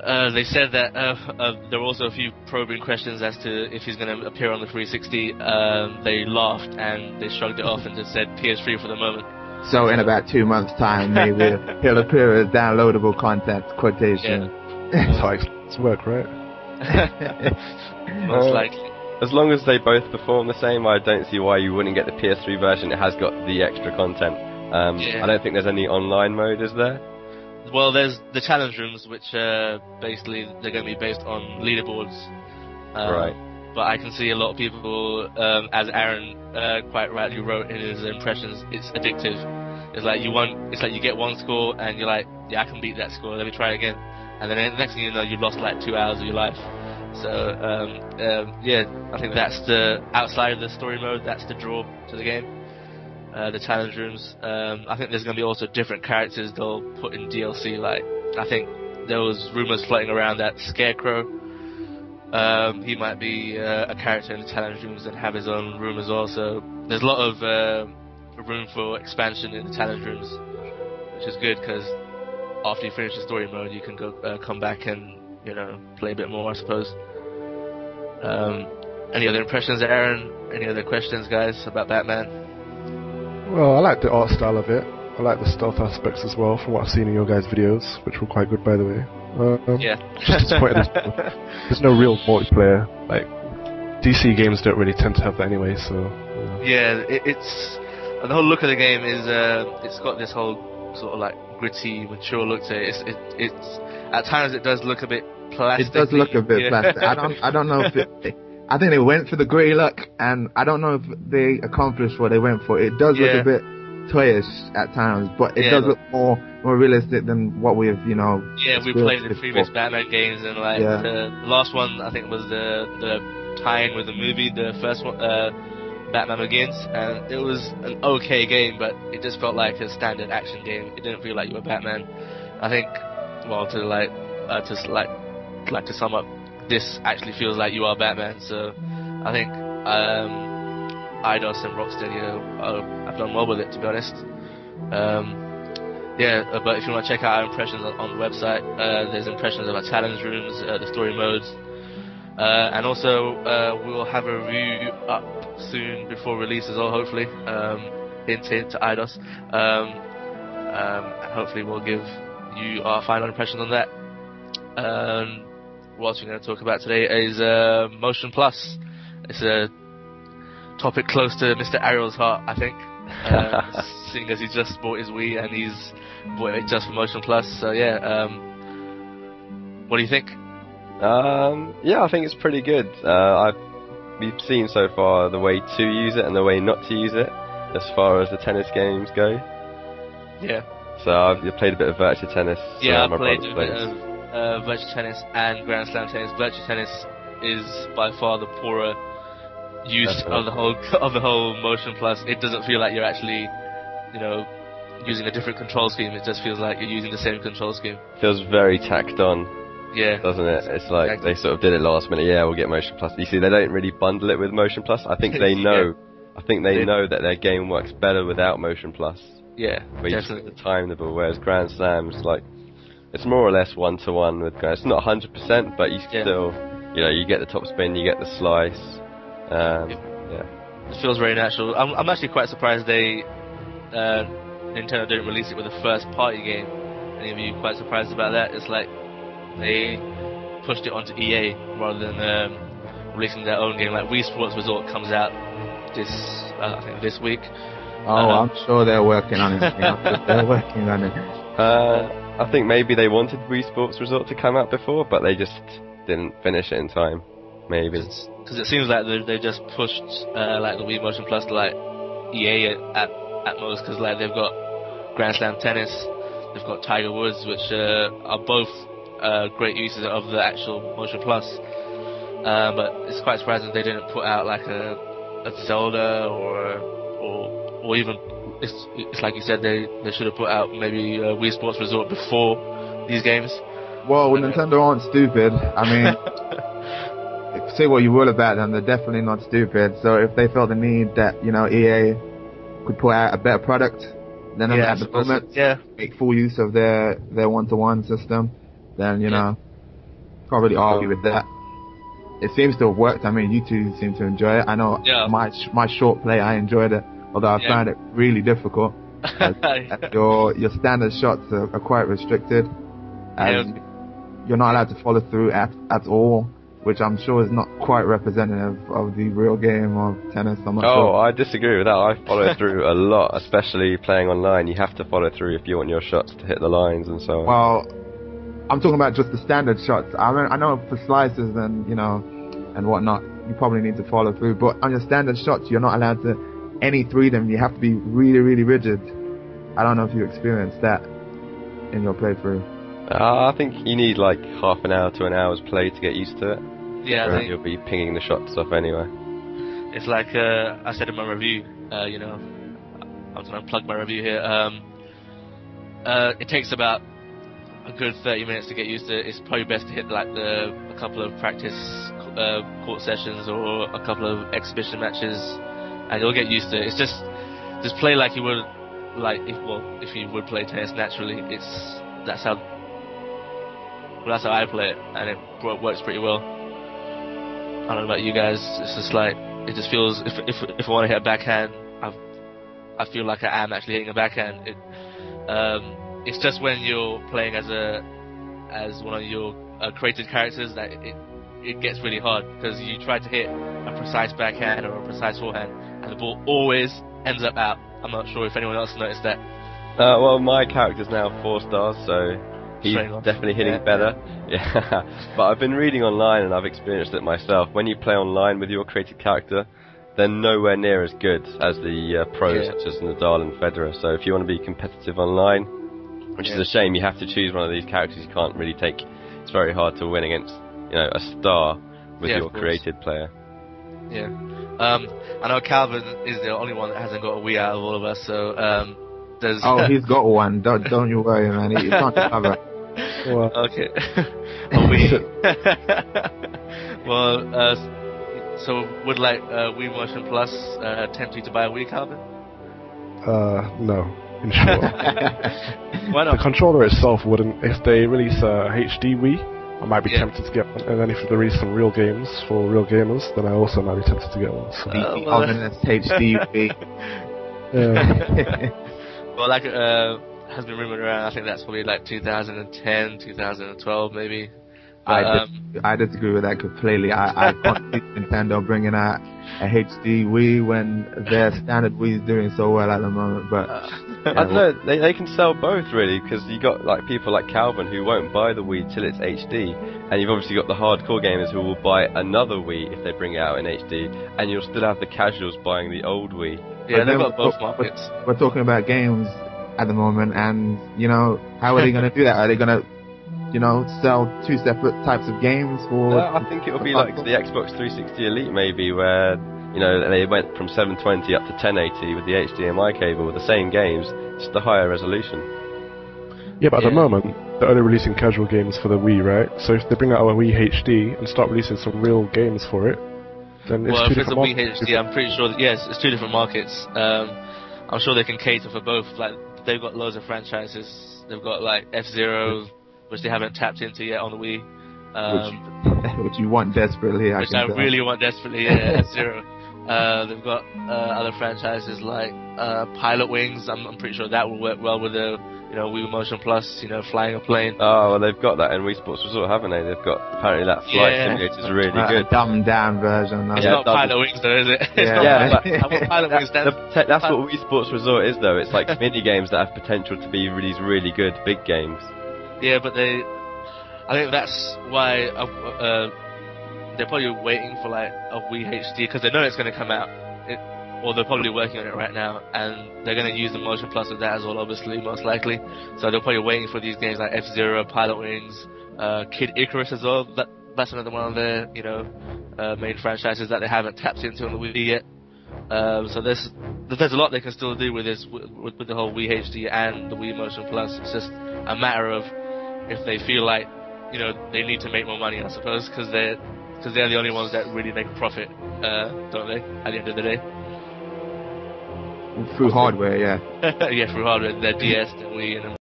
They said that there were also a few probing questions as to if he's going to appear on the 360. They laughed and they shrugged it off and just said PS3 for the moment. So in about 2 months' time, maybe he'll appear as downloadable content, quotation. Yeah. That's how it's work, right? Most likely. As long as they both perform the same, I don't see why you wouldn't get the PS3 version. It has got the extra content. I don't think there's any online mode, is there? Well, there's the challenge rooms, which basically they're going to be based on leaderboards. Right. But I can see a lot of people, as Aaron quite rightly wrote in his impressions, it's addictive. It's like you get one score and you're like, yeah, I can beat that score. Let me try again. And then the next thing you know, you've lost like 2 hours of your life. So yeah, I think that's the outside of the story mode. That's the draw to the game. The challenge rooms. I think there's going to be also different characters they'll put in DLC. Like, I think there was rumors floating around that Scarecrow, he might be a character in the challenge rooms and have his own room as well. So there's a lot of room for expansion in the challenge rooms, which is good because after you finish the story mode, you can go come back and play a bit more, I suppose. Any other impressions, Aaron? Any other questions, guys, about Batman? Well, I like the art style of it. I like the stealth aspects as well, from what I've seen in your guys' videos, which were quite good, by the way. Yeah. Just disappointed there's no real multiplayer. Like, DC games don't really tend to have that anyway, so... Yeah, it's... The whole look of the game is, it's got this whole sort of like gritty, mature look to it. It's at times it does look a bit plastic. It does look a bit plastic. I don't know if I think they went for the grey look, and I don't know if they accomplished what they went for. It does look a bit toyish at times, but it does look more realistic than what we've, Yeah, we played the previous Batman games, and like the last one, I think was the tie-in with the movie, the first one, Batman Begins, and it was an okay game, but it just felt like a standard action game. It didn't feel like you were Batman. I think, well, to sum up, this actually feels like you are Batman. So I think Eidos and Rocksteady have done well with it, to be honest. But if you want to check out our impressions on the website, there's impressions of our challenge rooms, the story modes, and also we'll have a review up soon before release as well, hopefully. Hint to Eidos. And hopefully we'll give you our final impressions on that. What else we're going to talk about today is Motion Plus. It's a topic close to Mr. Ariel's heart, I think. Seeing as he just bought his Wii and he's bought it just for Motion Plus. So yeah, what do you think? Yeah, I think it's pretty good. We've seen so far the way to use it and the way not to use it, as far as the tennis games go. Yeah. So I've played a bit of Virtua Tennis. Yeah, I played a bit of Virtua Tennis and Grand Slam Tennis. Virtua Tennis is by far the poorer use of the whole Motion Plus. It doesn't feel like you're actually, using a different control scheme. It just feels like you're using the same control scheme. Feels very tacked on. Yeah. Doesn't it? It's like they sort of did it last minute. Yeah, we'll get Motion Plus. You see, they don't really bundle it with Motion Plus. I think they know. I think they know that their game works better without Motion Plus. Yeah, but definitely. You just time the ball, whereas Grand Slams, like, it's more or less 1-to-1 with Grand. It's not 100%, but you still, you get the top spin, you get the slice. It feels very natural. I'm actually quite surprised Nintendo didn't release it with a first-party game. Any of you quite surprised about that? It's like they pushed it onto EA rather than releasing their own game. Like Wii Sports Resort comes out I think this week. Oh, I'm sure they're working on it. They're working on it. I think maybe they wanted Wii Sports Resort to come out before, but they just didn't finish it in time. Maybe. Because it seems like they just pushed like the Wii Motion Plus to like EA at most, because like they've got Grand Slam Tennis, they've got Tiger Woods, which are both great uses of the actual Motion Plus. But it's quite surprising they didn't put out like a Zelda or even it's like you said, they should have put out maybe Wii Sports Resort before these games. Well, Nintendo aren't stupid. I mean, say what you will about them, they're definitely not stupid. So if they felt the need that EA could put out a better product than at the moment, make full use of their 1-to-1 system, then Can't really argue with that. It seems to have worked. I mean, you two seem to enjoy it. I know my short play, I enjoyed it, although I found it really difficult. As your standard shots are quite restricted. As you're not allowed to follow through at all, which I'm sure is not quite representative of the real game of tennis. I'm not sure. I disagree with that. I follow through a lot, especially playing online. You have to follow through if you want your shots to hit the lines and so on. Well, I'm talking about just the standard shots. I know for slices and and whatnot, you probably need to follow through. But on your standard shots, you're not allowed to any three them. You have to be really, really rigid. I don't know if you experienced that in your playthrough. I think you need like half an hour to an hour's play to get used to it. Yeah, I think you'll be pinging the shots off anyway. It's like I said in my review. I'm going to plug my review here. It takes about a good 30 minutes to get used to it. It's probably best to hit like a couple of practice court sessions or a couple of exhibition matches, and you'll get used to it. It's just play like you would, if you would play tennis naturally. That's how I play it, and it works pretty well. I don't know about you guys. It's just like it just feels if I want to hit a backhand, I feel like I am actually hitting a backhand. It's just when you're playing as one of your created characters that it gets really hard, because you try to hit a precise backhand or a precise forehand, and the ball always ends up out. I'm not sure if anyone else noticed that. Well, my character's now 4 stars, so he's definitely hitting better. Yeah, but I've been reading online and I've experienced it myself. When you play online with your created character, they're nowhere near as good as the pros such as Nadal and Federer. So if you want to be competitive online, which is a shame, you have to choose one of these characters. You can't really take. It's very hard to win against a star with your created player. Yeah, I know Calvin is the only one that hasn't got a Wii out of all of us. So there's. He's got one. Don't you worry, man. He can't recover. Well, okay. Well, so would Wii Motion Plus tempt you to buy a Wii, Calvin? No. In short. Why not? The controller itself wouldn't. If they release a HD Wii, I might be tempted to get one. And then if they release some real games for real gamers, then I also might be tempted to get one. So. HD Wii. Well, has been rumored around. I think that's probably 2010, 2012, maybe. I disagree with that completely. I can't see Nintendo bringing out a HD Wii when their standard Wii is doing so well at the moment. But I don't know. They can sell both really, because you got people like Calvin who won't buy the Wii till it's HD, and you've obviously got the hardcore gamers who will buy another Wii if they bring it out in HD, and you'll still have the casuals buying the old Wii. Yeah, they've got both markets. We're talking about games at the moment, and how are they going to do that? Are they going to sell 2 separate types of games for? I think it'll be like the Xbox 360 Elite maybe, where they went from 720 up to 1080 with the HDMI cable with the same games, just the higher resolution. Yeah, but at the moment they're only releasing casual games for the Wii, right? So if they bring out a Wii HD and start releasing some real games for it, then it's two different markets. Well, if it's a Wii HD, I'm pretty sure it's 2 different markets. I'm sure they can cater for both. They've got loads of franchises. They've got F-Zero, which they haven't tapped into yet on the Wii. Which you want desperately. I really want desperately, F-Zero. They've got other franchises like Pilot Wings. I'm pretty sure that will work well with the Wii Motion Plus, flying a plane. Oh, well, they've got that in Wii Sports Resort, haven't they? They've got, apparently that flight simulator is really good. Dumbed down version. It's not Pilot Wings though, is it? Pilot Wings. That's what Wii Sports Resort is though. It's like mini games that have potential to be these really good big games. Yeah, but I think that's why they're probably waiting for a Wii HD, because they know it's going to come out, or they're probably working on it right now, and they're going to use the Motion Plus with that as well, obviously, most likely. So they're probably waiting for these games like F-Zero, Pilot Wings, Kid Icarus as well. That's another one of their main franchises that they haven't tapped into on the Wii yet. So there's a lot they can still do with this, with the whole Wii HD and the Wii Motion Plus. It's just a matter of if they feel like they need to make more money, I suppose, because they're the only ones that really make a profit, don't they? At the end of the day, through hardware, yeah. Yeah, through hardware, their DS, the Wii, and